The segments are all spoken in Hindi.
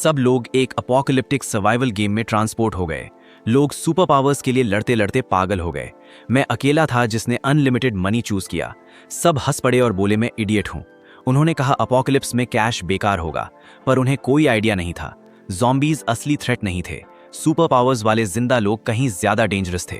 सब लोग एक अपोकलिप्टिक सर्वाइवल गेम में ट्रांसपोर्ट हो गए। लोग सुपर पावर्स के लिए लड़ते लड़ते पागल हो गए। मैं अकेला था जिसने अनलिमिटेड मनी चूज किया। सब हंस पड़े और बोले मैं इडियट हूं। उन्होंने कहा अपोकलिप्स में कैश बेकार होगा, पर उन्हें कोई आइडिया नहीं था। ज़ॉम्बीज असली थ्रेट नहीं थे, सुपर पावर्स वाले जिंदा लोग कहीं ज्यादा डेंजरस थे।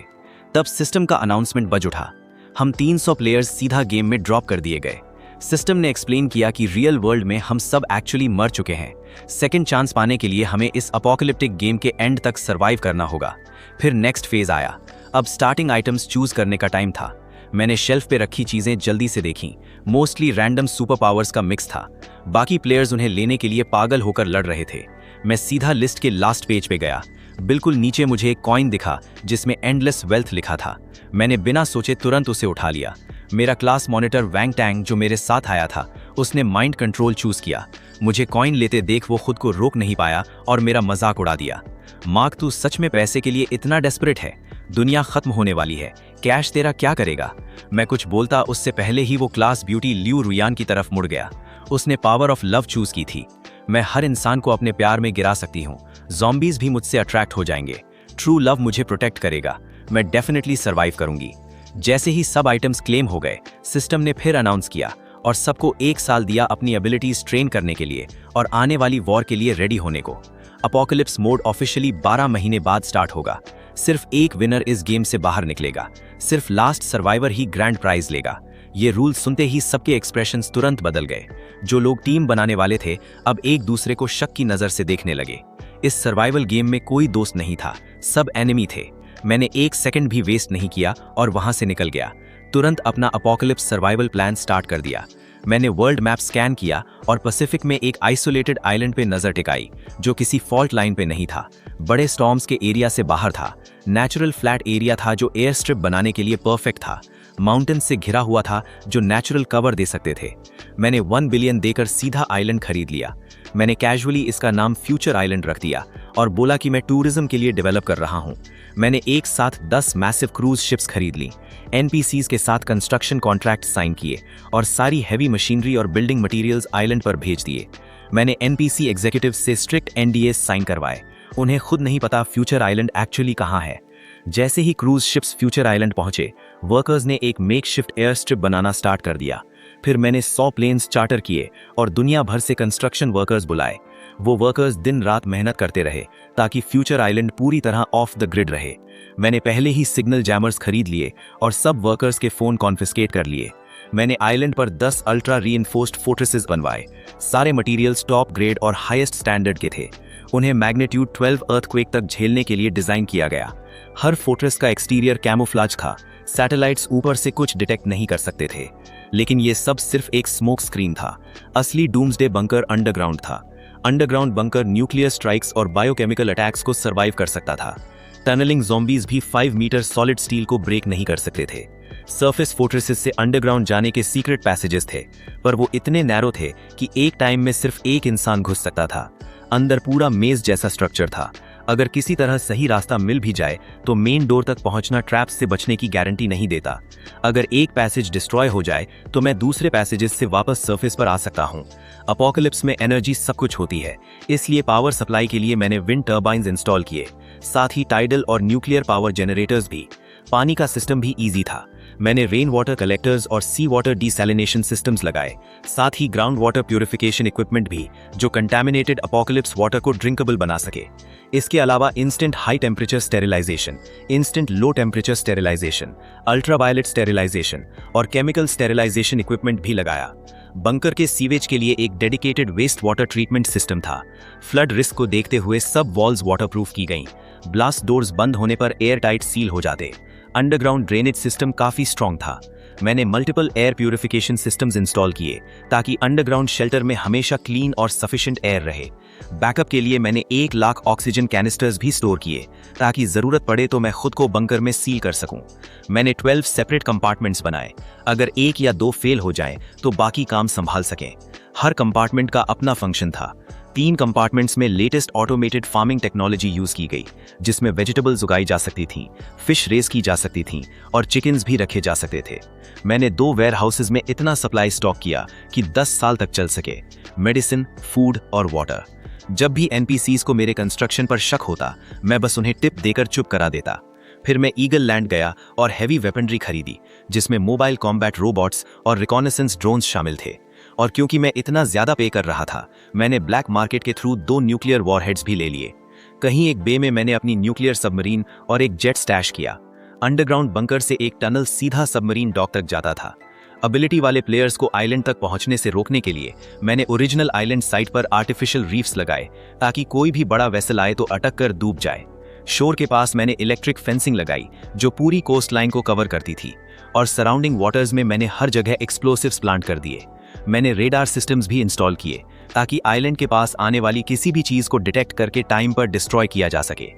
तब सिस्टम का अनाउंसमेंट बज उठा। हम 300 प्लेयर्स सीधा गेम में ड्रॉप कर दिए गए। सिस्टम ने एक्सप्लेन किया कि रियल वर्ल्ड में हम सब एक्चुअली मर चुके हैं। सेकंड चांस पाने के लिए हमें इस अपोकलिप्टिक गेम के एंड तक सरवाइव करना होगा। फिर नेक्स्ट फेज आया। अब स्टार्टिंग आइटम्स चूज करने का टाइम था। मैंने शेल्फ पे रखी चीजें जल्दी से देखी। मोस्टली रैंडम सुपर पावर्स का मिक्स था। बाकी प्लेयर्स उन्हें लेने के लिए पागल होकर लड़ रहे थे। मैं सीधा लिस्ट के लास्ट पेज पे गया। बिल्कुल नीचे मुझे एक कॉइन दिखा जिसमें एंडलेस वेल्थ लिखा था। मैंने बिना सोचे तुरंत उसे उठा लिया। मेरा क्लास मॉनिटर वैंग टैंग जो मेरे साथ आया था, उसने माइंड कंट्रोल चूज किया। मुझे कॉइन लेते देख वो खुद को रोक नहीं पाया और मेरा मजाक उड़ा दिया। मार्क, तू सच में पैसे के लिए इतना डेस्परेट है? दुनिया खत्म होने वाली है, कैश तेरा क्या करेगा? मैं कुछ बोलता उससे पहले ही वो क्लास ब्यूटी लियू रुयान की तरफ मुड़ गया। उसने पावर ऑफ लव चूज की थी। मैं हर इंसान को अपने प्यार में गिरा सकती हूँ। ज़ॉम्बीज भी मुझसे अट्रैक्ट हो जाएंगे। ट्रू लव मुझे प्रोटेक्ट करेगा। मैं डेफिनेटली सर्वाइव करूंगी। जैसे ही सब आइटम्स क्लेम हो गए, सिस्टम ने फिर अनाउंस किया और सबको 1 साल दिया अपनी एबिलिटीज ट्रेन करने के लिए और आने वाली वॉर के लिए रेडी होने को। अपोकलिप्स मोड ऑफिशियली 12 महीने बाद स्टार्ट होगा। सिर्फ एक विनर इस गेम से बाहर निकलेगा। सिर्फ लास्ट सर्वाइवर ही ग्रैंड प्राइज लेगा। ये रूल सुनते ही सबके एक्सप्रेशंस तुरंत बदल गए। जो लोग टीम बनाने वाले थे अब एक दूसरे को शक की नजर से देखने लगे। इस सर्वाइवल गेम में कोई दोस्त नहीं था, सब एनिमी थे। मैंने 1 सेकंड भी वेस्ट नहीं किया और वहां से निकल गया। तुरंत अपना अपोकलिप्स सर्वाइवल प्लान स्टार्ट कर दिया। मैंने वर्ल्ड मैप स्कैन किया और पैसिफिक में एक आइसोलेटेड आइलैंड पे नजर टिकाई जो किसी फॉल्ट लाइन पे नहीं था, बड़े स्टॉर्म्स के एरिया से बाहर था। नेचुरल फ्लैट एरिया था जो एयर स्ट्रिप बनाने के लिए परफेक्ट था। माउंटेन से घिरा हुआ था जो नेचुरल कवर दे सकते थे। मैंने 1 बिलियन देकर सीधा आइलैंड खरीद लिया। मैंने कैजुअली इसका नाम फ्यूचर आइलैंड रख दिया और बोला कि मैं टूरिज्म के लिए डेवलप कर रहा हूं। मैंने एक साथ 10 मैसिव क्रूज शिप्स खरीद ली, एनपीसीज के साथ कंस्ट्रक्शन कॉन्ट्रैक्ट साइन किए और सारी हैवी मशीनरी और बिल्डिंग मटेरियल्स आइलैंड पर भेज दिए। मैंने एनपीसी एग्जीक्यूटिव से स्ट्रिक्ट एनडीएस साइन करवाए। उन्हें खुद नहीं पता फ्यूचर आइलैंड एक्चुअली कहाँ है। जैसे ही क्रूज शिप्स फ्यूचर आइलैंड पहुंचे, वर्कर्स ने एक मेकशिफ्ट एयर स्ट्रिप बनाना स्टार्ट कर दिया। फिर मैंने 100 प्लेन्स चार्टर किए और दुनिया भर से कंस्ट्रक्शन वर्कर्स बुलाए। वो वर्कर्स दिन रात मेहनत करते रहे ताकि फ्यूचर आइलैंड पूरी तरह ऑफ द ग्रिड रहे। मैंने पहले ही सिग्नल जैमर्स खरीद लिए और सब वर्कर्स के फोन कॉन्फिस्केट कर लिए। मैंने आइलैंड पर 10 अल्ट्रा रीइंफोर्स्ड फोर्ट्रेसेस बनवाए। सारे मटेरियल्स टॉप ग्रेड और हाईएस्ट स्टैंडर्ड के थे। उन्हें मैग्नीट्यूड 12 अर्थक्वेक तक झेलने के लिए डिजाइन किया गया। हर फोर्ट्रेस का एक्सटीरियर कैमोफ्लाज था। सैटेलाइट्स ऊपर से कुछ डिटेक्ट नहीं कर सकते थे। लेकिन ये सब सिर्फ एक स्मोक स्क्रीन था। असली डूम्सडे बंकर अंडरग्राउंड था। अंडरग्राउंड बंकर न्यूक्लियर स्ट्राइक्स और बायोकेमिकल अटैक्स को सर्वाइव कर सकता था। टनलिंग ज़ॉम्बीज भी 5 मीटर सॉलिड स्टील को ब्रेक नहीं कर सकते थे। सरफेस फोर्ट्रेसेस से अंडरग्राउंड जाने के सीक्रेट पैसेजेस थे, पर वो इतने नैरो थे कि एक टाइम में सिर्फ एक इंसान घुस सकता था। अंदर पूरा मेज जैसा स्ट्रक्चर था। अगर किसी तरह सही रास्ता मिल भी जाए तो मेन डोर तक पहुंचना ट्रैप्स से बचने की गारंटी नहीं देता। अगर एक पैसेज डिस्ट्रॉय हो जाए तो मैं दूसरे पैसेजेस से वापस सरफेस पर आ सकता हूं। अपोकलिप्स में एनर्जी सब कुछ होती है, इसलिए पावर सप्लाई के लिए मैंने विंड टर्बाइंस इंस्टॉल किए, साथ ही टाइडल और न्यूक्लियर पावर जनरेटर्स भी। पानी का सिस्टम भी ईजी था। मैंने रेन वाटर कलेक्टर्स और सी वाटर डिसैलिनेशन सिस्टम्स लगाए, साथ ही ग्राउंड वाटर प्यूरिफिकेशन इक्विपमेंट भी जो कंटामिनेटेड अपोकलिप्स वाटर को ड्रिंकेबल बना सके। इसके अलावा instant high temperature sterilization, instant low temperature sterilization, ultraviolet sterilization और केमिकल स्टेरिलाइजेशन इक्विपमेंट भी लगाया। बंकर के सीवेज के लिए एक dedicated waste water treatment system था। फ्लड रिस्क को देखते हुए सब वॉल्स वाटरप्रूफ की गईं। ब्लास्ट डोर्स बंद होने पर एयर टाइट सील हो जाते। अंडरग्राउंड ड्रेनेज सिस्टम काफी स्ट्रॉन्ग था। मैंने multiple air purification systems install किए ताकि अंडरग्राउंड शेल्टर में हमेशा क्लीन और सफिशिएंट एयर रहे। बैकअप के लिए मैंने 1 लाख ऑक्सीजन कैनिस्टर्स भी स्टोर किए ताकि जरूरत पड़े तो मैं खुद को बंकर में सील कर सकूं। मैंने 12 सेपरेट कंपार्टमेंट्स बनाए। अगर 1 या 2 फेल हो जाएं तो बाकी काम संभाल सकें। हर कंपार्टमेंट का अपना फंक्शन था। 3 कंपार्टमेंट्स में latest automated farming technology use की गई, जिसमें वेजिटेबल्स उगाई जा सकती थी, फिश रेस की जा सकती थी और चिकन्स भी रखे जा सकते थे। मैंने 2 वेयर हाउसेज में इतना सप्लाई स्टॉक किया कि 10 साल तक चल सके, मेडिसिन, फूड और वाटर। जब भी एनपीसीज को मेरे कंस्ट्रक्शन पर शक होता, मैं बस उन्हें टिप देकर चुप करा देता। फिर मैं ईगल लैंड गया और हैवी वेपनरी खरीदी, जिसमें मोबाइल कॉम्बैट रोबोट्स और रिकॉनेसेंस ड्रोन्स शामिल थे। और क्योंकि मैं इतना ज्यादा पे कर रहा था, मैंने ब्लैक मार्केट के थ्रू 2 न्यूक्लियर वॉरहेड्स भी ले लिए। कहीं एक बे में मैंने अपनी न्यूक्लियर सबमरीन और एक जेट स्टैश किया। अंडरग्राउंड बंकर से एक टनल सीधा सबमरीन डॉक तक जाता था। एबिलिटी वाले प्लेयर्स को आइलैंड तक पहुंचने से रोकने के लिए मैंने ओरिजिनल आइलैंड साइट पर आर्टिफिशियल रीफ्स लगाए, ताकि कोई भी बड़ा वेसल आए तो अटक कर डूब जाए। शोर के पास मैंने इलेक्ट्रिक फेंसिंग लगाई, जो पूरी कोस्ट लाइन को कवर करती थी, और सराउंडिंग वाटर्स में मैंने हर जगह एक्सप्लोसिव्स प्लांट कर दिए। मैंने रेडार सिस्टम्स भी इंस्टॉल किए, ताकि आइलैंड के पास आने वाली किसी भी चीज को डिटेक्ट करके टाइम पर डिस्ट्रॉय किया जा सके।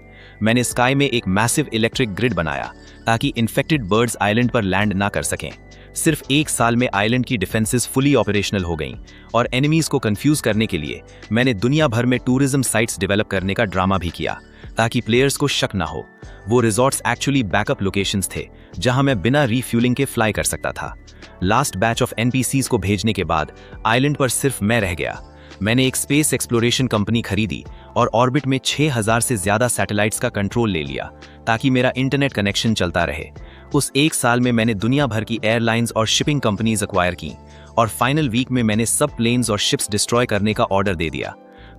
मैंने स्काई में एक मैसिव इलेक्ट्रिक ग्रिड बनाया, ताकि इन्फेक्टेड बर्ड्स आइलैंड पर लैंड ना कर सकें। सिर्फ 1 साल में आइलैंड की डिफेंसेस फुली ऑपरेशनल हो गईं, और एनिमीज को कंफ्यूज करने के लिए मैंने दुनिया भर में टूरिज्म साइट्स डेवलप करने का ड्रामा भी किया, ताकि प्लेयर्स को शक ना हो। वो रिजॉर्ट्स एक्चुअली बैकअप लोकेशंस थे, जहां मैं बिना रीफ्यूलिंग के फ्लाई कर सकता था। लास्ट बैच ऑफ एनपीसीज को भेजने के बाद आइलैंड पर सिर्फ मैं रह गया। मैंने एक स्पेस एक्सप्लोरेशन कंपनी खरीदी और ऑर्बिट में 6000 से ज्यादा सैटेलाइट्स का कंट्रोल ले लिया, ताकि मेरा इंटरनेट कनेक्शन चलता रहे। उस 1 साल में मैंने दुनिया भर की एयरलाइंस और शिपिंग कंपनीज एक्वायर की, और फाइनल वीक में मैंने सब प्लेन्स और शिप्स डिस्ट्रॉय करने का ऑर्डर दे दिया।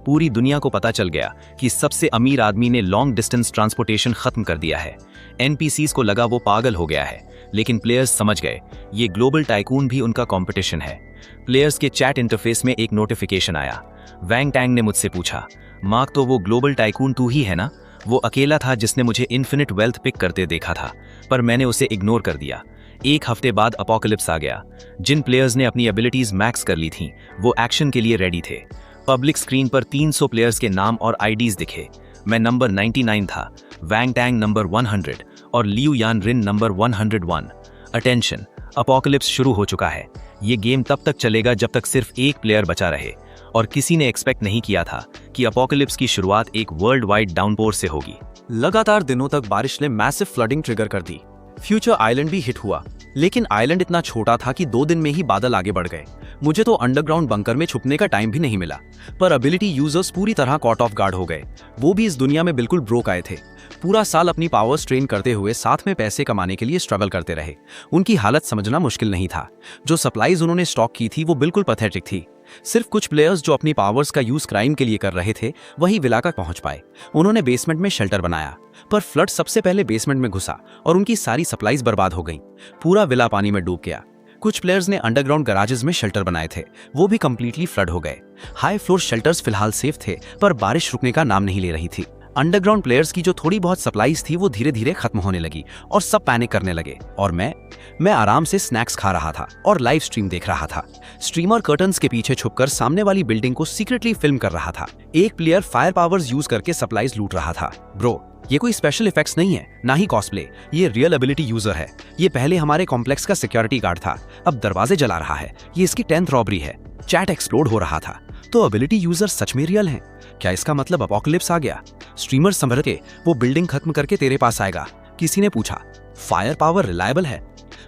पूरी दुनिया को पता चल गया कि सबसे अमीर आदमी ने लॉन्ग डिस्टेंस ट्रांसपोर्टेशन खत्म कर दिया है। एनपीसीज को लगा वो पागल हो गया है, लेकिन प्लेयर्स समझ गए ये ग्लोबल टाइकून भी उनका कंपटीशन है। प्लेयर्स के चैट इंटरफेस में एक नोटिफिकेशन आया। वैंग टैंग ने मुझसे पूछा, मार्क, तो वो ग्लोबल टाइकून तू ही है ना? वो अकेला था जिसने मुझे इन्फिनिट वेल्थ पिक करते देखा था, पर मैंने उसे इग्नोर कर दिया। 1 हफ्ते बाद अपोकलिप्स आ गया। जिन प्लेयर्स ने अपनी एबिलिटीज मैक्स कर ली थीं, वो एक्शन के लिए रेडी थे। पब्लिक स्क्रीन पर 300 प्लेयर्स के नाम और आईडीज दिखे। मैं नंबर 99 था, वैंग टैंग नंबर 100 और लियू यान रिन नंबर 101। अटेंशन, अपोकलिप्स शुरू हो चुका है। ये गेम तब तक चलेगा जब तक सिर्फ एक प्लेयर बचा रहे, और किसी ने एक्सपेक्ट नहीं किया था कि अपोकलिप्स की शुरुआत एक वर्ल्ड वाइड डाउनपोर से होगी। लगातार दिनों तक बारिश ने मैसिव फ्लडिंग ट्रिगर कर दी। फ्यूचर आइलैंड भी हिट हुआ, लेकिन आइलैंड इतना छोटा था कि 2 दिन में ही बादल आगे बढ़ गए। मुझे तो अंडरग्राउंड बंकर में छुपने का टाइम भी नहीं मिला, पर एबिलिटी यूजर्स पूरी तरह कॉट ऑफ गार्ड हो गए। वो भी इस दुनिया में बिल्कुल ब्रोक आए थे। पूरा साल अपनी पावर्स ट्रेन करते हुए साथ में पैसे कमाने के लिए स्ट्रगल करते रहे। उनकी हालत समझना मुश्किल नहीं था। जो सप्लाईज उन्होंने स्टॉक की थी वो बिल्कुल पैथेटिक थी। सिर्फ कुछ प्लेयर्स जो अपनी पावर्स का यूज क्राइम के लिए कर रहे थे, वही विला तक पहुंच पाए। उन्होंने बेसमेंट में शेल्टर बनाया, पर फ्लड सबसे पहले बेसमेंट में घुसा और उनकी सारी सप्लाईज बर्बाद हो गईं। पूरा विला पानी में डूब गया। कुछ प्लेयर्स ने अंडरग्राउंड गराजेस में शेल्टर बनाए थे, वो भी कंप्लीटली फ्लड हो गए। हाई फ्लोर शेल्टर्स फिलहाल सेफ थे, पर बारिश रुकने का नाम नहीं ले रही थी। अंडरग्राउंड प्लेयर्स की जो थोड़ी बहुत सप्लाईज थी वो धीरे धीरे खत्म होने लगी और सब पैनिक करने लगे। और मैं आराम से स्नैक्स खा रहा था और लाइव स्ट्रीम देख रहा था। स्ट्रीमर कर्टन्स के पीछे छुपकर सामने वाली बिल्डिंग को सीक्रेटली फिल्म कर रहा था। एक प्लेयर फायर पावर्स यूज करके सप्लाईज लूट रहा था। ब्रो, ये कोई स्पेशल इफेक्ट्स नहीं है, ना ही कॉस्प्ले, ये रियल एबिलिटी यूजर है। ये पहले हमारे कॉम्प्लेक्स का सिक्योरिटी गार्ड था, अब दरवाजे जला रहा है। ये इसकी 10th रॉबरी है। चैट एक्सप्लोड हो रहा था। तो एबिलिटी यूजर सच में रियल हैं? क्या इसका मतलब अपोकलिप्स आ गया? स्ट्रीमर संभल के वो बिल्डिंग खत्म करके तेरे पास आएगा। किसी ने पूछा, फायर पावर रिलायबल है?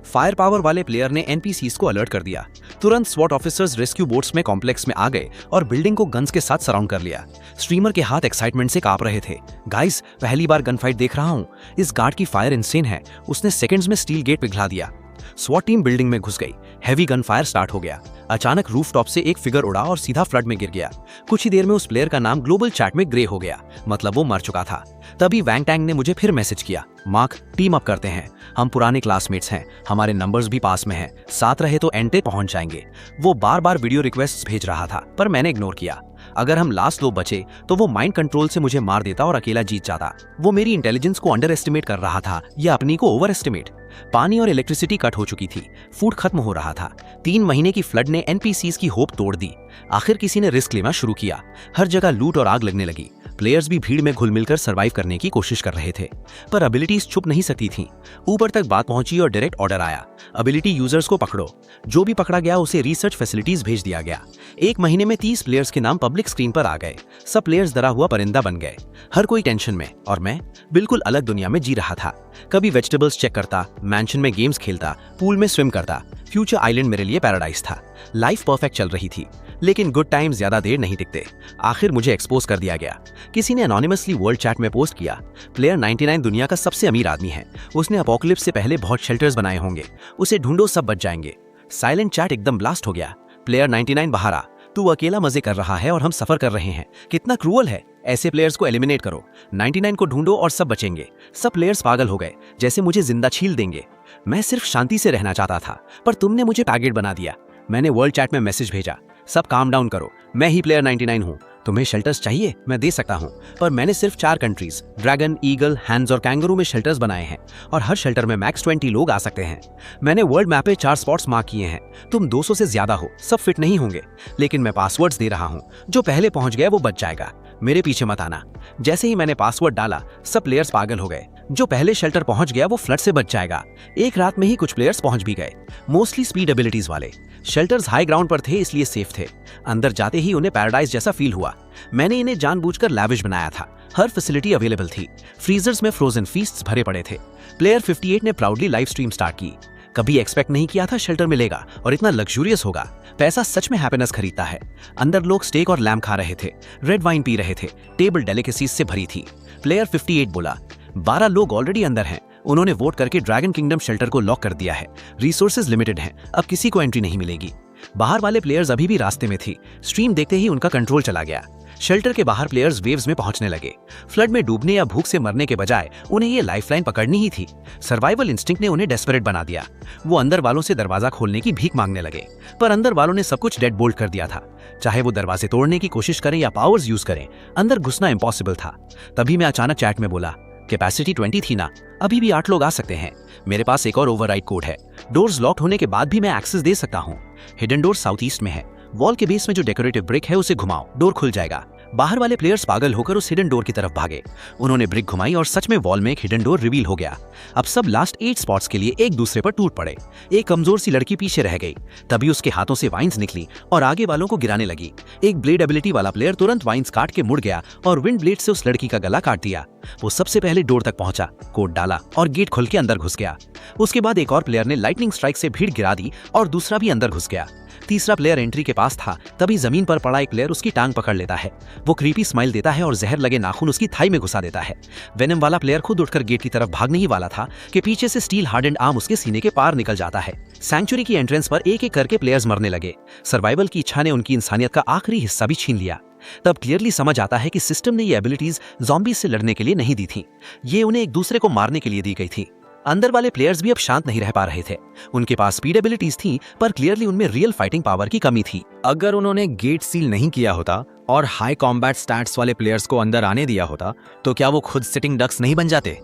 फायर पावर वाले प्लेयर ने एनपीसीज को अलर्ट कर दिया। तुरंत स्वॉट ऑफिसर्स रेस्क्यू बोट्स में कॉम्प्लेक्स में आ गए और बिल्डिंग को गन्स के साथ सराउंड कर लिया। स्ट्रीमर के हाथ एक्साइटमेंट से कांप रहे थे। गाइस, पहली बार गन फाइट देख रहा हूं। इस गार्ड की फायर इंसेन है। उसने सेकंड्स में स्टील गेट पिघला दिया। स्वॉट टीम बिल्डिंग में घुस गई। हैवी गन फायर स्टार्ट हो गया। अचानक रूफटॉप से एक फिगर उड़ा और सीधा फ्लड में गिर गया। कुछ ही देर में उस प्लेयर का नाम ग्लोबल चैट में ग्रे हो गया, मतलब वो मर चुका था। तभी वैंग टैंग ने मुझे फिर मैसेज किया, मार्क, टीम अप करते हैं। हम पुराने क्लासमेट्स हैं, हमारे नंबर्स भी पास में हैं, साथ रहे तो एंड पे पहुंच जाएंगे। वो बार बार वीडियो रिक्वेस्ट भेज रहा था, पर मैंने इग्नोर किया। अगर हम लास्ट 2 बचे तो वो माइंड कंट्रोल से मुझे मार देता और अकेला जीत जाता। वो मेरी इंटेलिजेंस को अंडर एस्टिमेट कर रहा था या अपनी को ओवर एस्टिमेट। पानी और इलेक्ट्रिसिटी कट हो चुकी थी, फूड खत्म हो रहा था। 3 महीने की फ्लड ने एनपीसीज की होप तोड़ दी। आखिर किसी ने रिस्क लेना शुरू किया। हर जगह लूट और आग लगने लगी। प्लेयर्स भी भीड़ में घुल मिलकर सर्वाइव करने की कोशिश कर रहे थे, पर एबिलिटीज छुप नहीं सकती थीं। ऊपर तक बात पहुंची और डायरेक्ट ऑर्डर आया, एबिलिटी यूजर्स को पकड़ो। जो भी पकड़ा गया उसे रिसर्च फैसिलिटीज भेज दिया गया। 1 महीने में 30 प्लेयर्स के नाम पब्लिक स्क्रीन पर आ गए। सब प्लेयर्स डरा हुआ परिंदा बन गए, हर कोई टेंशन में, और मैं बिल्कुल अलग दुनिया में जी रहा था। कभी वेजिटेबल्स चेक करता, मैंशन में गेम्स खेलता, पूल में स्विम करता। फ्यूचर आइलैंड मेरे लिए पैराडाइज था। लाइफ परफेक्ट चल रही थी। लेकिन गुड टाइम्स ज्यादा देर नहीं टिकते। आखिर मुझे एक्सपोज कर दिया गया। किसी ने एनोनिमसली वर्ल्ड चैट में पोस्ट किया, प्लेयर 99 दुनिया का सबसे अमीर आदमी है। उसने अपोकलिप्स से पहले बहुत शेल्टर्स बनाए होंगे। उसे ढूंढो, सब बच जाएंगे। साइलेंट चैट एकदम ब्लास्ट हो गया। प्लेयर 99 बाहर आ, तू अकेला मजे कर रहा है और हम सफर कर रहे हैं। कितना क्रूअल है। ऐसे प्लेयर्स को एलिमिनेट करो। 99 को ढूंढो और सब बचेंगे। सब प्लेयर्स पागल हो गए, जैसे मुझे जिंदा छील देंगे। मैं सिर्फ शांति से रहना चाहता था, पर तुमने मुझे टारगेट बना दिया। मैंने वर्ल्ड चैट में मैसेज भेजा, सब काम डाउन करो, मैं ही प्लेयर 99 हूँ। तुम्हें शेल्टर्स चाहिए, मैं दे सकता हूँ, पर मैंने सिर्फ 4 कंट्रीज ड्रैगन, ईगल, हैंड्स और कैंगरू में शेल्टर्स बनाए हैं और हर शेल्टर में मैक्स 20 लोग आ सकते हैं। मैंने वर्ल्ड मैप पे 4 स्पॉट्स मार्क किए हैं। तुम 200 से ज्यादा हो, सब फिट नहीं होंगे, लेकिन मैं पासवर्ड्स दे रहा हूँ। जो पहले पहुंच गया वो बच जाएगा। मेरे पीछे मत आना। जैसे ही मैंने पासवर्ड डाला, सब प्लेयर्स पागल हो गए। जो पहले शेल्टर पहुंच गया वो फ्लड से बच जाएगा। एक रात में ही कुछ प्लेयर्स पहुंच भी गए, मोस्टली स्पीड एबिलिटीज वाले। शेल्टर्स हाई ग्राउंड पर थे, इसलिए सेफ थे। अंदर जाते ही उन्हें पैराडाइज जैसा फील हुआ। मैंने इन्हें जानबूझकर लैविश बनाया था। हर फैसिलिटी अवेलेबल थी। फ्रीजर्स में फ्रोजन फीस्ट्स भरे पड़े थे। प्लेयर 58 ने प्राउडली लाइव स्ट्रीम स्टार्ट की। कभी एक्सपेक्ट नहीं किया था शेल्टर मिलेगा और इतना लग्जूरियस होगा। पैसा सच में हैप्पीनेस खरीदता है। अंदर लोग स्टेक और लैम्प खा रहे थे, रेड वाइन पी रहे थे। टेबल डेलिकेसीज से भरी थी। प्लेयर 58 बोला, 12 लोग ऑलरेडी अंदर हैं। उन्होंने वोट करके ड्रैगन किंगडम शेल्टर को लॉक कर दिया है। रिसोर्सेज लिमिटेड हैं, अब किसी को एंट्री नहीं मिलेगी। बाहर वाले प्लेयर्स अभी भी रास्ते में थी। स्ट्रीम देखते ही उनका कंट्रोल चला गया। शेल्टर के बाहर प्लेयर्स वेव्स में पहुंचने लगे। फ्लड में डूबने या भूख से मरने के बजाय उन्हें ये लाइफलाइन पकड़नी ही थी। सर्वाइवल इंस्टिंक्ट ने उन्हें डेस्परेट बना दिया। वो अंदर वालों से दरवाजा खोलने की भीख मांगने लगे, पर अंदर वालों ने सब कुछ डेड बोल्ट कर दिया था। चाहे वो दरवाजे तोड़ने की कोशिश करें या पावर्स यूज करें, अंदर घुसना इम्पॉसिबल था। तभी मैं अचानक चैट में बोला, कैपेसिटी 20 थी ना, अभी भी 8 लोग आ सकते हैं। मेरे पास एक और ओवरराइड कोड है। डोर्स लॉक्ड होने के बाद भी मैं एक्सेस दे सकता हूँ। हिडन डोर साउथ ईस्ट में है। वॉल के बेस में जो डेकोरेटिव ब्रिक है उसे घुमाओ, डोर खुल जाएगा। बाहर वाले प्लेयर्स पागल होकर उस हिडन डोर की तरफ भागे। उन्होंने ब्रिक घुमाई और सच में वॉल में एक हिडन डोर रिवील हो गया। अब सब लास्ट 8 स्पॉट्स के लिए एक दूसरे पर टूट पड़े। एक कमजोर सी लड़की पीछे रह गई। तभी उसके हाथों से वाइन्स निकली और आगे वालों को गिराने लगी। एक ब्लेड एबिलिटी वाला प्लेयर तुरंत वाइन्स काट के मुड़ गया और विंड ब्लेड से उस लड़की का गला काट दिया। वो सबसे पहले डोर तक पहुंचा, कोड डाला और गेट खुल के अंदर घुस गया। उसके बाद एक और प्लेयर ने लाइटनिंग स्ट्राइक से भीड़ गिरा दी और दूसरा भी अंदर घुस गया। तीसरा प्लेयर एंट्री के पास था, तभी जमीन पर पड़ा एक प्लेयर उसकी टांग पकड़ लेता है। वो क्रीपी स्माइल देता है और जहर लगे नाखून उसकी थाई में घुसा देता है। वेनम वाला प्लेयर खुद उठकर गेट की तरफ भागने ही वाला था कि पीछे से स्टील हार्डेंड आर्म उसके सीने के पार निकल जाता है। सैंक्चुरी की एंट्रेंस पर एक एक करके प्लेयर्स मरने लगे। सर्वाइवल की इच्छा ने उनकी इंसानियत का आखिरी हिस्सा भी छीन लिया। तब क्लियरली समझ आता है कि सिस्टम ने ये एबिलिटीज ज़ॉम्बीज से लड़ने के लिए नहीं दी थी, ये उन्हें एक दूसरे को मारने के लिए दी गई थी। अंदर वाले प्लेयर्स भी अब शांत नहीं रह पा रहे थे। उनके पास स्पीड एबिलिटीज थी, पर क्लियरली उनमें रियल फाइटिंग पावर की कमी थी। अगर उन्होंने गेट सील नहीं किया होता और हाई कॉम्बैट स्टैट्स वाले प्लेयर्स को अंदर आने दिया होता, तो क्या वो खुद सिटिंग डक्स नहीं बन जाते?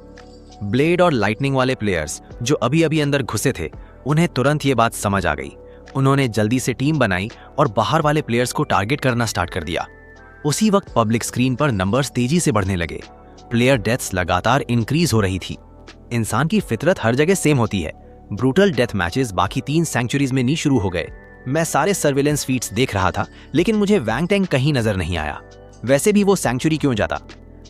ब्लेड और लाइटनिंग वाले प्लेयर्स जो अभी अभी अंदर घुसे थे, उन्हें तुरंत ये बात समझ आ गई। उन्होंने जल्दी से टीम बनाई और बाहर वाले प्लेयर्स को टारगेट करना स्टार्ट कर दिया। उसी वक्त पब्लिक स्क्रीन पर नंबर्स तेजी से बढ़ने लगे। प्लेयर डेथ्स लगातार इंक्रीज हो रही थी। इंसान की फितरत हर जगह सेम होती है। ब्रूटल डेथ मैचेस बाकी 3 सैंक्चुरीज में नहीं शुरू हो गए। मैं सारे सर्विलेंस फीड्स देख रहा था, लेकिन मुझे वैंग टैंक कहीं नजर नहीं आया। वैसे भी वो सैंक्चुरी क्यों जाता?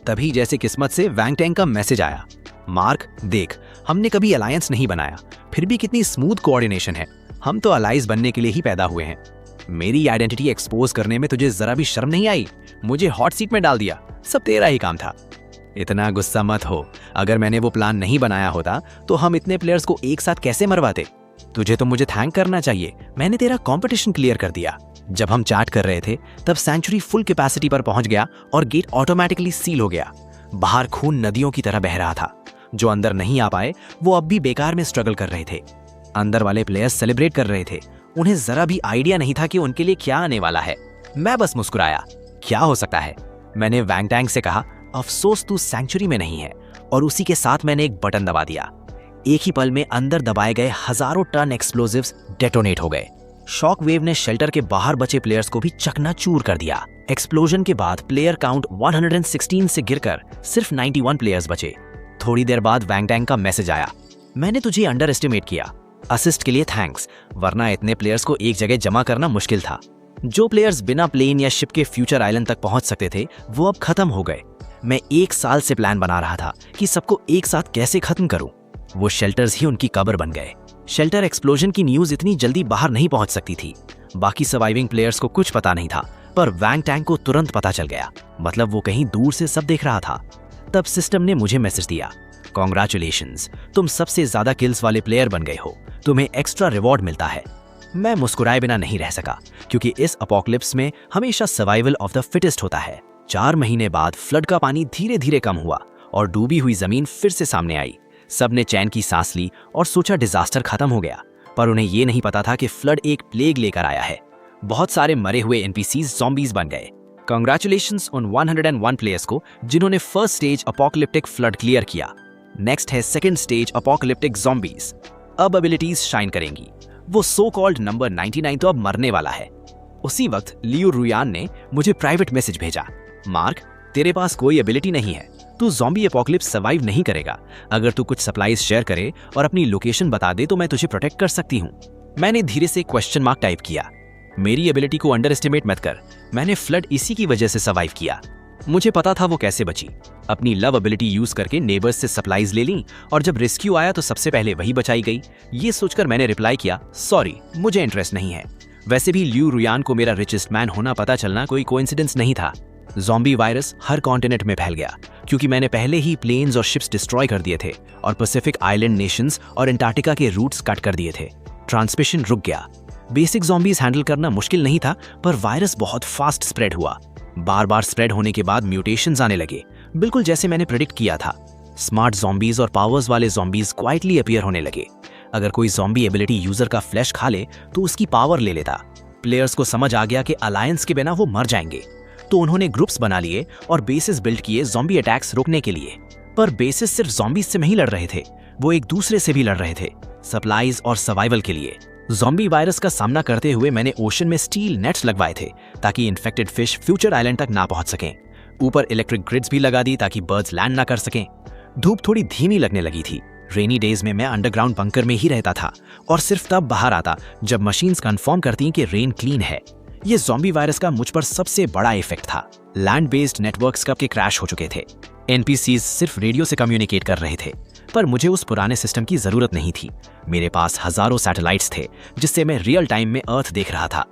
तभी जैसे किस्मत से वैंग टैंक का मैसेज आया, मार्क देख, हमने कभी अलायंस नहीं बनाया, फिर भी कितनी स्मूथ कोऑर्डिनेशन है। हम तो अलाइज बनने के लिए ही पैदा हुए हैं। मेरी आइडेंटिटी एक्सपोज करने में तुझे जरा भी शर्म नहीं आई? मुझे हॉट सीट में डाल दिया, सब तेरा ही काम था। इतना गुस्सा मत हो। अगर मैंने वो प्लान नहीं बनाया होता तो हम इतने प्लेयर्स को एक साथ कैसे मरवाते? तुझे तो मुझे थैंक करना चाहिए, मैंने तेरा कंपटीशन क्लियर कर दिया। जब हम चैट कर रहे थे तब सैंक्चुरी फुल कैपेसिटी पर पहुंच गया और गेट ऑटोमेटिकली सील हो गया। बाहर खून नदियों की तरह बह रहा था। जो अंदर नहीं आ पाए वो अब भी बेकार में स्ट्रगल कर रहे थे। अंदर वाले प्लेयर्स सेलिब्रेट कर रहे थे। उन्हें जरा भी आइडिया नहीं था कि उनके लिए क्या आने वाला है। मैं बस मुस्कुराया, क्या हो सकता है? मैंने वैंग टैंक से कहा, अफसोस तू सैंक्चुरी में नहीं है, और उसी के साथ मैंने एक बटन दबा दिया। एक ही पल में अंदर दबाए गए हजारों टन एक्सप्लोजिव्स डेटोनेट हो गए। शॉक वेव ने शेल्टर के बाहर बचे प्लेयर्स को भी चकनाचूर कर दिया। एक्सप्लोजन के बाद प्लेयर काउंट 116 से गिरकर सिर्फ 91 प्लेयर्स बचे। थोड़ी देर बाद वैंग टैंक का मैसेज आया, मैंने तुझे अंडर एस्टिमेट किया, असिस्ट के लिए थैंक्स, वरना इतने प्लेयर्स को एक जगह जमा करना मुश्किल था। जो प्लेयर्स बिना प्लेन या शिप के फ्यूचर आइलैंड तक पहुंच सकते थे वो अब खत्म हो गए। मैं 1 साल से प्लान बना रहा था कि सबको एक साथ कैसे खत्म करूं। वो शेल्टर्स ही उनकी कब्र बन गए। शेल्टर एक्सप्लोजन की न्यूज इतनी जल्दी बाहर नहीं पहुंच सकती थी। बाकी सर्वाइविंग प्लेयर्स को कुछ पता नहीं था, पर वैंग टैंग को तुरंत पता चल गया। मतलब वो कहीं दूर से सब देख रहा था। तब सिस्टम ने मुझे मैसेज दिया, कॉन्ग्रेचुलेशंस, तुम सबसे ज्यादा किल्स वाले प्लेयर बन गए हो, तुम्हें एक्स्ट्रा रिवॉर्ड मिलता है। मैं मुस्कुराए बिना नहीं रह सका, क्योंकि इस अपोकलिप्स में हमेशा सर्वाइवल ऑफ द फिटेस्ट होता है। 4 महीने बाद फ्लड का पानी धीरे धीरे कम हुआ और डूबी हुई जमीन फिर से सामने आई। सबने चैन की सांस ली और सोचा डिजास्टर खत्म हो गया, पर उन्हें यह नहीं पता था कि फ्लड एक प्लेग लेकर आया है। बहुत सारे मरे हुए एनपीसीज ज़ॉम्बीज बन गए। कांग्रेचुलेशंस उन 101 प्लेयर्स को जिन्होंने first stage apocalyptic flood clear किया। नेक्स्ट है सेकंड स्टेज अपोकलिप्टिक ज़ॉम्बीज। अब एबिलिटीज शाइन करेंगी। वो सो कॉल्ड नंबर 99 तो अब मरने वाला है। उसी वक्त लियू रुयान ने मुझे प्राइवेट मैसेज भेजा, मार्क, तेरे पास कोई एबिलिटी नहीं है, तू ज़ॉम्बी एपोकलिप्स सर्वाइव नहीं करेगा। अगर तू कुछ सप्लाईज शेयर करे और अपनी लोकेशन बता दे तो मैं तुझे प्रोटेक्ट कर सकती हूँ। मैंने धीरे से क्वेश्चन मार्क टाइप किया। मेरी एबिलिटी को अंडर एस्टिमेट मत कर, मैंने फ्लड इसी की वजह से सर्वाइव किया। मुझे पता था वो कैसे बची। अपनी लव एबिलिटी यूज करके नेबर्स से सप्लाईज ले ली और जब रेस्क्यू आया तो सबसे पहले वही बचाई गई। ये सोचकर मैंने रिप्लाई किया, सॉरी, मुझे इंटरेस्ट नहीं है। वैसे भी लियू रुयान को मेरा रिचेस्ट मैन होना पता चलना कोई कोइंसिडेंस नहीं था। ज़ॉम्बी वायरस हर कॉन्टिनेंट में फैल गया, क्योंकि मैंने पहले ही प्लेन्स और शिप्स डिस्ट्रॉय कर दिए थे और पैसिफिक आइलैंड नेशंस और अंटार्कटिका के रूट्स कट कर दिए थे। ट्रांसमिशन रुक गया। बेसिक ज़ॉम्बीज हैंडल करना मुश्किल नहीं था, पर वायरस बहुत फास्ट स्प्रेड हुआ। बार बार स्प्रेड होने के बाद म्यूटेशंस आने लगे, बिल्कुल जैसे मैंने प्रेडिक्ट किया था। स्मार्ट ज़ॉम्बीज और पावर्स वाले ज़ॉम्बीज क्वाइटली अपीयर होने लगे। अगर कोई ज़ॉम्बी एबिलिटी यूजर का फ्लैश खा ले तो उसकी पावर ले लेता। प्लेयर्स को समझ आ गया कि अलायंस के बिना वो मर जाएंगे, तो उन्होंने ग्रुप्स बना लिए और बेसिस बिल्ड किए ज़ॉम्बी अटैक्स रोकने के लिए। पर बेसिस सिर्फ ज़ॉम्बीज से नहीं लड़ रहे थे, वो एक दूसरे से भी लड़ रहे थे, सप्लाईज और सर्वाइवल के लिए। ज़ॉम्बी वायरस का सामना करते हुए मैंने ओशन में स्टील नेट्स लगवाए थे ताकि इन्फेक्टेड फिश फ्यूचर आइलैंड तक ना पहुंच सकें। ऊपर इलेक्ट्रिक ग्रिड्स भी लगा दी ताकि बर्ड्स लैंड ना कर सकें। धूप थोड़ी धीमी लगने लगी थी। रेनी डेज में मैं अंडरग्राउंड बंकर में ही रहता था और सिर्फ तब बाहर आता जब मशीन्स कंफर्म करती कि रेन क्लीन है। ये ज़ॉम्बी वायरस का मुझ पर सबसे बड़ा इफेक्ट था। लैंड बेस्ड नेटवर्क्स कब के क्रैश हो चुके थे। एनपीसीज सिर्फ रेडियो से कम्युनिकेट कर रहे थे, पर मुझे उस पुराने सिस्टम की जरूरत नहीं थी। मेरे पास हजारों सैटेलाइट्स थे जिससे मैं रियल टाइम में अर्थ देख रहा था।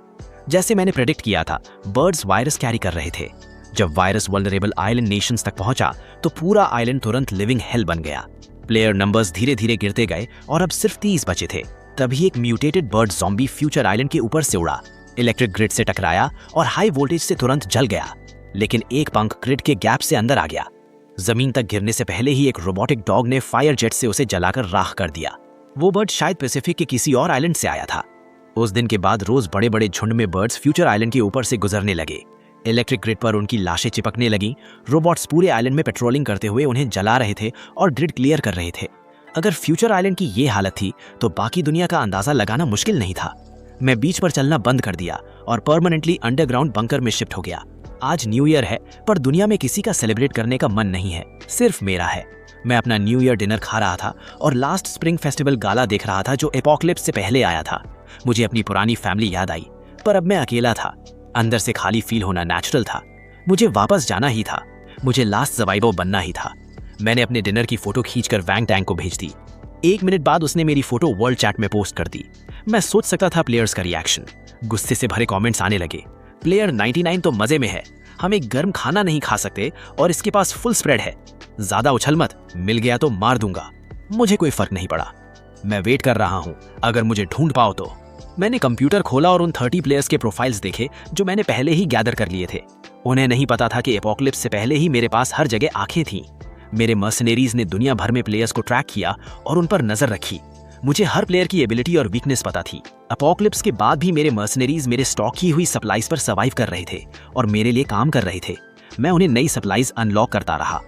जैसे मैंने प्रेडिक्ट किया था, बर्ड्स वायरस कैरी कर रहे थे। जब वायरस वल्नरेबल आइलैंड नेशंस तक पहुंचा तो पूरा आइलैंड तुरंत लिविंग हेल बन गया। प्लेयर नंबर्स धीरे धीरे गिरते गए और अब सिर्फ 30 बचे थे। तभी एक mutated bird zombie future island के ऊपर से उड़ा, इलेक्ट्रिक ग्रिड से टकराया और हाई वोल्टेज से तुरंत जल गया। लेकिन एक पंख ग्रिड के गैप से अंदर आ गया। जमीन तक गिरने से पहले ही एक रोबोटिक डॉग ने फायर जेट से उसे जलाकर राख कर दिया। वो बर्ड शायद पैसिफिक के किसी और आइलैंड से आया था। उस दिन के बाद रोज बड़े बड़े झुंड में बर्ड्स फ्यूचर आइलैंड के ऊपर से गुजरने लगे। इलेक्ट्रिक ग्रिड पर उनकी लाशें चिपकने लगी। रोबोट्स पूरे आइलैंड में पेट्रोलिंग करते हुए उन्हें जला रहे थे और ग्रिड क्लियर कर रहे थे। अगर फ्यूचर आइलैंड की ये हालत थी तो बाकी दुनिया का अंदाजा लगाना मुश्किल नहीं था। मैं बीच पर चलना बंद कर दिया और परमानेंटली अंडरग्राउंड बंकर में शिफ्ट हो गया। आज न्यू ईयर है, पर दुनिया में किसी का सेलिब्रेट करने का मन नहीं है, सिर्फ मेरा है। मैं अपना न्यू ईयर डिनर खा रहा था और लास्ट स्प्रिंग फेस्टिवल गाला देख रहा था जो एपोकलिप्स से पहले आया था। मुझे अपनी पुरानी फैमिली याद आई, पर अब मैं अकेला था। अंदर से खाली फील होना नेचुरल था। मुझे वापस जाना ही था। मुझे लास्ट सर्वाइवर बनना ही था। मैंने अपने डिनर की फोटो खींचकर वैंग टैंग को भेज दी। 1 मिनट बाद उसने मेरी फोटो वर्ल्ड चैट में पोस्ट कर दी। मैं सोच सकता था प्लेयर्स का रिएक्शन। गुस्से से भरे कमेंट्स आने लगे। प्लेयर 99 तो मजे में है, हम एक गर्म खाना नहीं खा सकते और इसके पास फुल स्प्रेड है। ज्यादा उछल मत, मिल गया तो मार दूंगा। मुझे कोई फर्क नहीं पड़ा। मैं वेट कर रहा हूं, अगर मुझे ढूंढ पाओ तो। मैंने कंप्यूटर खोला और उन 30 प्लेयर्स के प्रोफाइल्स देखे जो मैंने पहले ही गैदर कर लिए थे। उन्हें नहीं पता था कि एपोकलिप्स से पहले ही मेरे पास हर जगह आंखें थीं। मेरे मर्सनरीज ने दुनिया भर में प्लेयर्स को ट्रैक किया और उन पर नजर रखी। मुझे हर प्लेयर की एबिलिटी और वीकनेस पता थी। एपोकलिप्स के बाद भी मेरे मर्सनरीज मेरे स्टॉक की हुई सप्लाईज पर सर्वाइव कर रहे थे और मेरे लिए काम कर रहे थे। मैं उन्हें नई सप्लाईज अनलॉक करता रहा।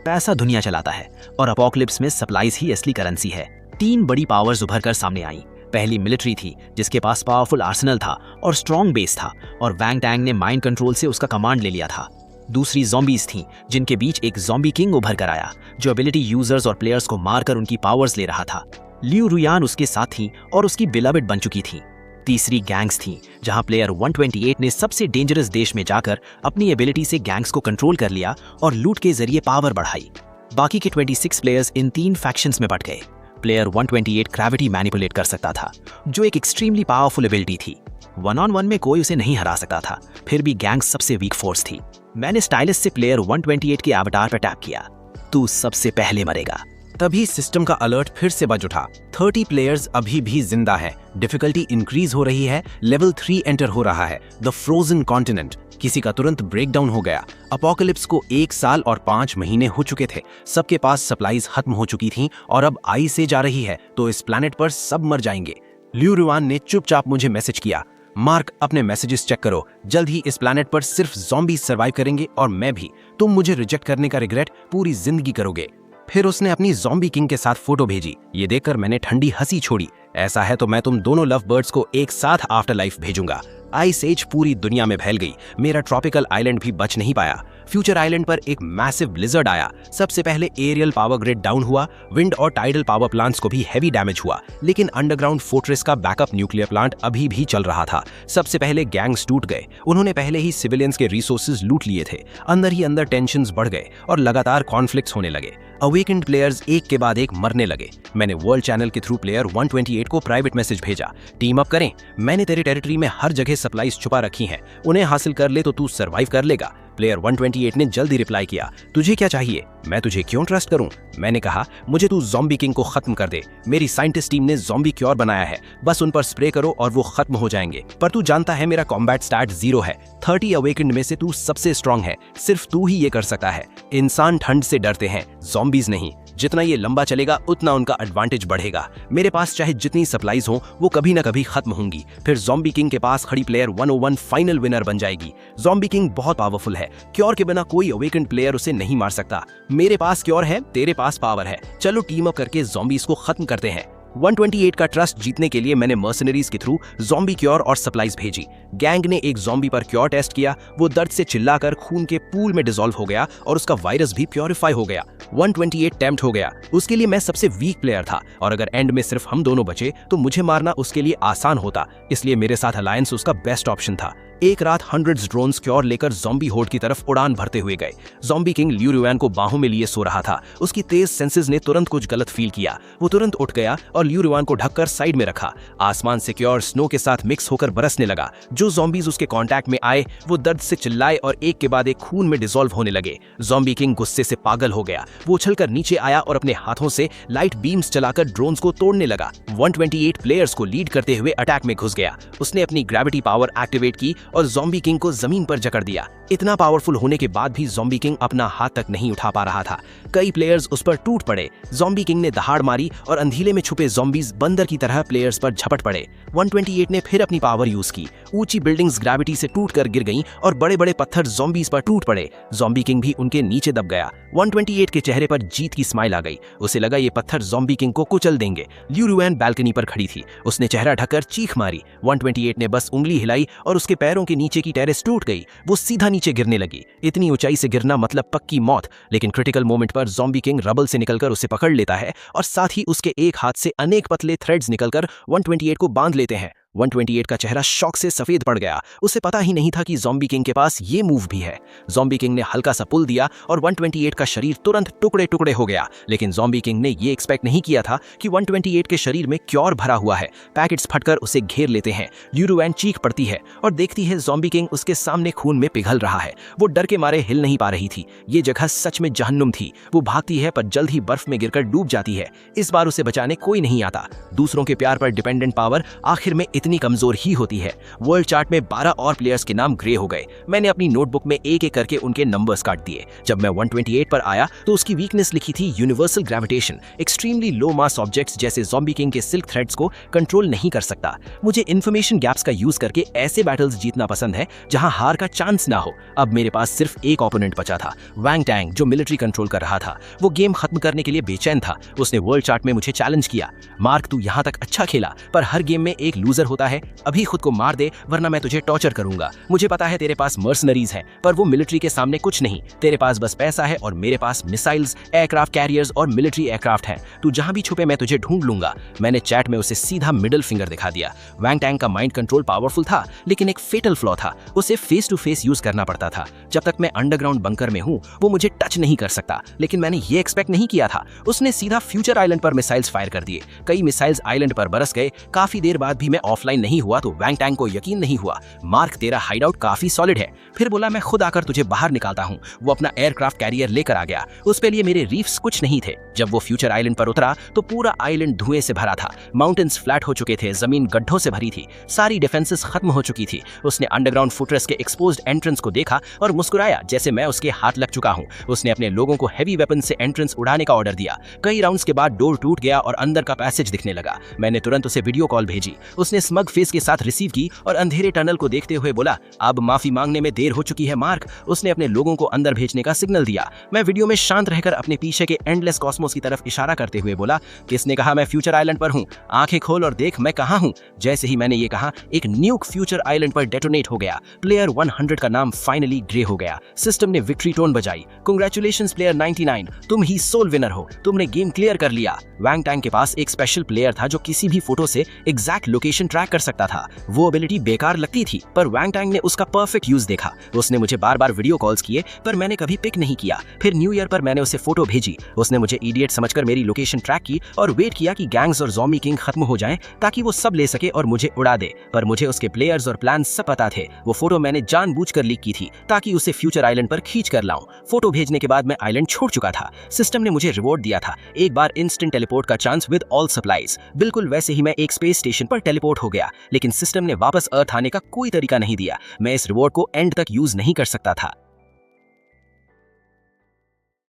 पैसा दुनिया चलाता है और एपोकलिप्स में सप्लाईज ही असली करेंसी है। 3 बड़ी पावर्स उभर कर सामने आई। पहली मिलिट्री थी जिसके पास पावरफुल आर्सेनल था और स्ट्रॉन्ग बेस था और वैंग टैंग ने माइंड कंट्रोल से उसका कमांड ले लिया था। दूसरी ज़ॉम्बीज थीं जिनके बीच एक ज़ॉम्बी किंग उभर कर आया जो एबिलिटी यूजर्स और प्लेयर्स को मारकर उनकी पावर्स ले रहा था। लियू रुयान उसके साथ थी और उसकी बिलवेड बन चुकी थी। तीसरी गैंग्स थीं जहां प्लेयर 128 ने सबसे डेंजरस देश में जाकर अपनी एबिलिटी से गैंग्स को कंट्रोल कर लिया और लूट के जरिए पावर बढ़ाई। बाकी के 26 प्लेयर्स इन 3 फैक्शंस में बट गए। प्लेयर 128 ग्रेविटी मैनिपुलेट कर सकता था जो एक एक्सट्रीमली पावरफुल एबिलिटी थी। 1-on-1 में कोई उसे नहीं हरा सकता था, फिर भी गैंग सबसे वीक फोर्स थी। मैंने स्टाइलिश से प्लेयर 128 के एवटार पर टैप किया। तू सबसे पहले मरेगा। तभी सिस्टम का अलर्ट फिर से बज उठा। 30 प्लेयर्स अभी भी जिंदा हैं। डिफिकल्टी इंक्रीज हो रही है। लेवल 3 एंटर हो रहा है। The frozen continent. किसी का तुरंत ब्रेकडाउन हो गया। अपोकलिप्स को 1 साल और 5 महीने हो चुके थे। सबके पास सप्लाईज खत्म हो चुकी थीं और अब आई से जा रही है तो इस प्लैनेट पर सब मर जाएंगे। ल्यू रुआन ने चुपचाप मुझे मैसेज किया, मार्क अपने मैसेजेस चेक करो, जल्द ही इस प्लैनेट पर सिर्फ ज़ॉम्बीज सर्वाइव करेंगे और मैं भी। तुम मुझे रिजेक्ट करने का रिग्रेट पूरी जिंदगी करोगे। फिर उसने अपनी ज़ॉम्बी किंग के साथ फोटो भेजी। ये देखकर मैंने ठंडी हंसी छोड़ी। ऐसा है तो मैं तुम दोनों लव बर्ड्स को एक साथ आफ्टर लाइफ भेजूंगा। आइस एज पूरी दुनिया में फैल गई। मेरा ट्रॉपिकल आइलैंड भी बच नहीं पाया। फ्यूचर आइलैंड पर एक मैसिव ब्लिजर्ड आया। सबसे पहले एरियल पावर ग्रिड डाउन हुआ। विंड और टाइडल पावर प्लांट्स को भी हैवी डैमेज हुआ, लेकिन अंडरग्राउंड फोर्ट्रेस का बैकअप न्यूक्लियर प्लांट अभी भी चल रहा था। सबसे पहले गैंग्स टूट गए। उन्होंने पहले ही सिविलियंस के रिसोर्सेज लूट लिए थे। अंदर ही अंदर टेंशंस बढ़ गए और लगातार कॉन्फ्लिक्ट्स होने लगे। अवेकेंड प्लेयर्स एक के बाद एक मरने लगे। मैंने वर्ल्ड चैनल के थ्रू प्लेयर 128 को प्राइवेट मैसेज भेजा, टीम अप करें। मैंने तेरे टेरिटरी में हर जगह सप्लाईज छुपा रखी हैं, उन्हें हासिल कर ले तो तू सरवाइव कर लेगा। प्लेयर 128 ने जल्दी रिप्लाई किया, तुझे क्या चाहिए? मैं तुझे क्यों ट्रस्ट करूं? मैंने कहा, मुझे तू ज़ॉम्बी किंग को खत्म कर दे। मेरी साइंटिस्ट टीम ने ज़ॉम्बी क्योर बनाया है, बस उन पर स्प्रे करो और वो खत्म हो जाएंगे। पर तू जानता है मेरा कॉम्बैट स्टैट 0 है। 30 अवेकेंड में से तू सबसे स्ट्रांग है। सिर्फ तू ही ये कर सकता है। इंसान ठंड से डरते हैं, ज़ॉम्बीज नहीं। जितना ये लंबा चलेगा उतना उनका एडवांटेज बढ़ेगा। मेरे पास चाहे जितनी सप्लाईज हो वो कभी ना कभी खत्म होंगी। फिर ज़ॉम्बी किंग के पास खड़ी प्लेयर 101 फाइनल विनर बन जाएगी। ज़ॉम्बी किंग बहुत पावरफुल है। क्योर के बिना कोई अवेकेंड प्लेयर उसे नहीं मार सकता। मेरे पास क्योर है, तेरे पास पावर है। चलो टीम अप करके ज़ॉम्बीज को खत्म करते हैं। 128 का ट्रस्ट जीतने के लिए मैंने मर्सनरीज के थ्रू ज़ॉम्बी क्योर और सप्लाईज भेजी। गैंग ने एक ज़ॉम्बी पर क्योर टेस्ट किया। वो दर्द से चिल्लाकर खून के पूल में डिसॉल्व हो गया और उसका वायरस भी प्योरीफाई हो गया। 128 टेम्प्ट हो गया। उसके लिए मैं सबसे वीक प्लेयर था और अगर एंड में सिर्फ हम दोनों बचे तो मुझे मारना उसके लिए आसान होता, इसलिए मेरे साथ अलायंस उसका बेस्ट ऑप्शन था। एक रात हंड्रेड्स ड्रोन्स क्योर लेकर ज़ॉम्बी होड की तरफ उड़ान भरते हुए गए। ज़ॉम्बी किंग ल्यू रुआन को बाहों में लिए सो रहा था। उसकी तेज सेंसेस ने तुरंत कुछ गलत फील किया। वो तुरंत उठ गया और ल्यू रुआन को ढककर साइड में रखा। आसमान से क्योर स्नो के साथ मिक्स होकर बरसने लगा। जो ज़ॉम्बीज उसके कांटेक्ट में आए वो दर्द से चिल्लाए और एक के बाद एक खून में डिसॉल्व होने लगे। ज़ॉम्बी किंग गुस्से से पागल हो गया। वो उछलकर नीचे आया और अपने हाथों से लाइट बीम्स चलाकर ड्रोन्स को तोड़ने लगा। 128 प्लेयर्स को लीड करते हुए अटैक में घुस गया। उसने अपनी ग्रेविटी पावर एक्टिवेट की और ज़ॉम्बी किंग को जमीन पर जकड़ दिया। इतना पावरफुल होने के बाद भी ज़ॉम्बी किंग अपना हाथ तक नहीं उठा पा रहा था। कई प्लेयर्स उस पर टूट पड़े। ज़ॉम्बी किंग ने दहाड़ मारी और अंधेरे में छुपे ज़ॉम्बीज बंदर की तरह प्लेयर्स पर झपट पड़े। 128 ने फिर अपनी पावर यूज की। ऊंची बिल्डिंग्स ग्रेविटी से टूटकर गिर गईं और बड़े बड़े पत्थर ज़ॉम्बीज पर टूट पड़े। ज़ॉम्बी किंग भी उनके नीचे दब गया। 128 के चेहरे पर जीत की स्माइल आ गई। उसे लगा ये पत्थर ज़ॉम्बी किंग को कुचल देंगे। ल्यू रुआन बालकनी पर खड़ी थी। उसने चेहरा ढककर चीख मारी। 128 ने बस उंगली हिलाई और उसके पैरों के नीचे की टेरेस टूट गई। वो सीधा नीचे गिरने लगी। इतनी ऊंचाई से गिरना मतलब पक्की मौत। लेकिन क्रिटिकल मोमेंट पर ज़ॉम्बी किंग रबल से निकलकर उसे पकड़ लेता है और साथ ही उसके एक हाथ से अनेक पतले थ्रेड्स निकलकर 128 को बांध लेते हैं। 128 का चेहरा शॉक से सफेद पड़ गया। उसे पता ही नहीं था कि ज़ॉम्बी किंग के पास ये मूव भी है। ज़ॉम्बी किंग ने हल्का सा पुल दिया और 128 का शरीर तुरंत टुकड़े टुकड़े हो गया। लेकिन ज़ॉम्बी किंग ने ये एक्सपेक्ट नहीं किया था कि 128 के शरीर में क्योर भरा हुआ है। पैकेट्स फटकर उसे घेर लेते हैं। ल्यू रुआन चीख पड़ती है और देखती है ज़ॉम्बी किंग उसके सामने खून में पिघल रहा है। वो डर के मारे हिल नहीं पा रही थी। ये जगह सच में जहन्नुम थी। वो भागती है पर जल्द ही बर्फ में गिरकर डूब जाती है। इस बार उसे बचाने कोई नहीं आता। दूसरों के प्यार पर डिपेंडेंट पावर आखिर में इतनी कमजोर ही होती है। वर्ल्ड चार्ट में 12 और प्लेयर्स के नाम ग्रे हो गए। मैंने अपनी नोटबुक में एक एक करके उनके नंबर्स काट दिए। जब मैं 128 पर आया तो उसकी वीकनेस लिखी थी यूनिवर्सल ग्रेविटेशन। एक्सट्रीमली लो मास ऑब्जेक्ट्स जैसे ज़ॉम्बी किंग के सिल्क थ्रेड्स को कंट्रोल नहीं कर सकता। मुझे इन्फॉर्मेशन गैप्स का यूज करके ऐसे बैटल्स जीतना पसंद है जहां हार का चांस ना हो। अब मेरे पास सिर्फ एक ओपोनेंट बचा था, वैंग टैंग, जो मिलिट्री कंट्रोल कर रहा था। वो गेम खत्म करने के लिए बेचैन था। उसने वर्ल्ड चार्ट में मुझे चैलेंज किया, मार्क तू यहाँ तक अच्छा खेला पर हर गेम में एक लूजर होता है। अभी खुद को मार दे वरना मैं तुझे टॉर्चर करूंगा। मुझे पता है तेरे पास मर्सनरीज हैं पर वो मिलिट्री के सामने कुछ नहीं। तेरे पास बस पैसा है और मेरे पास मिसाइल्स, एयरक्राफ्ट कैरियर्स और मिलिट्री एयरक्राफ्ट हैं। तू जहां भी छुपे मैं तुझे ढूंढ लूंगा। मैंने चैट में उसे सीधा मिडिल फिंगर दिखा दिया। वैंग टैंग का माइंड कंट्रोल पावरफुल था लेकिन एक फेटल फ्लॉ था, उसे फेस टू फेस यूज करना पड़ता था। जब तक मैं अंडरग्राउंड बंकर में हूँ वो मुझे टच नहीं कर सकता। लेकिन मैंने ये एक्सपेक्ट नहीं किया था। उसने सीधा फ्यूचर आइलैंड पर मिसाइल्स फायर कर दिए। कई मिसाइल्स आइलैंड पर बरस गए। काफी देर बाद भी मैं ऑफलाइन ऑफलाइन नहीं हुआ तो वैंग टैंग को यकीन नहीं हुआ। मार्क, तेरा हाइडआउट काफी सॉलिड है। फिर बोला, मैं खुद आकर तुझे बाहर निकालता हूँ। वो अपना एयरक्राफ्ट कैरियर लेकर आ गया। उस पे लिए मेरे रीफ्स कुछ नहीं थे। जब वो फ्यूचर आइलैंड पर उतरा तो पूरा आइलैंड धुएं से भरा था। माउंटेन्स फ्लैट हो चुके थे, जमीन गड्ढों से भरी थी, सारी डिफेंसेस खत्म हो चुकी थी। उसने अंडरग्राउंड फुटरेस्ट के एक्सपोज्ड एंट्रेंस को देखा और मुस्कुराया जैसे मैं उसके हाथ लग चुका हूँ। उसने अपने लोगों को हैवी वेपन से एंट्रेंस उड़ाने का ऑर्डर दिया। कई राउंड्स के बाद डोर टूट गया और अंदर का पैसेज दिखने लगा। मैंने तुरंत उसे वीडियो कॉल भेजी। उसने स्मग फेस के साथ रिसीव की और अंधेरे टनल को देखते हुए बोला, अब माफी मांगने में देर हो चुकी है मार्क। उसने अपने लोगों को अंदर भेजने का सिग्नल दिया। मैं वीडियो में शांत रहकर अपने पीछे के एंडलेस कॉस्मोस की तरफ इशारा करते हुए बोला, किसने कहा मैं फ्यूचर आइलैंड पर हूँ? आंखें खोल और देख मैं कहाँ हूँ। जैसे ही मैंने ये कहा, एक न्यूक फ्यूचर आइलैंड पर डेटोनेट हो गया। प्लेयर 100 का नाम फाइनली ग्रे हो गया। सिस्टम ने विक्ट्री टोन बजाई। कांग्रेचुलेशंस प्लेयर 99, तुम ही सोल विनर हो। तुमने गेम क्लियर कर लिया। वैंग टैंग के पास एक स्पेशल प्लेयर था जो किसी भी फोटो से एग्जैक्ट लोकेशन ट्रैक कर सकता था। वो एबिलिटी बेकार लगती थी पर वैंग टैंग ने उसका परफेक्ट यूज देखा। उसने मुझे बार बार वीडियो कॉल्स किए पर मैंने कभी पिक नहीं किया। फिर न्यू ईयर पर मैंने उसे फोटो भेजी। उसने मुझे इडियट समझकर मेरी लोकेशन ट्रैक की और वेट किया कि गैंग्स और ज़ॉम्बी किंग खत्म हो जाएं ताकि वो सब ले सके और मुझे उड़ा दे। पर मुझे उसके प्लेयर्स और प्लान सब पता थे। वो फोटो मैंने जानबूझकर लीक की थी ताकि उसे फ्यूचर आइलैंड पर खींच कर लाऊं। फोटो भेजने के बाद मैं आइलैंड छोड़ चुका था। सिस्टम ने मुझे रिवॉर्ड दिया था, एक बार इंस्टेंट टेलीपोर्ट का चांस विद ऑल सप्लाईज। बिल्कुल वैसे ही मैं एक स्पेस स्टेशन पर टेलीपोर्ट हो गया, लेकिन सिस्टम ने वापस अर्थ आने का कोई तरीका नहीं दिया। मैं इस रिवॉर्ड को एंड तक यूज नहीं कर सकता था।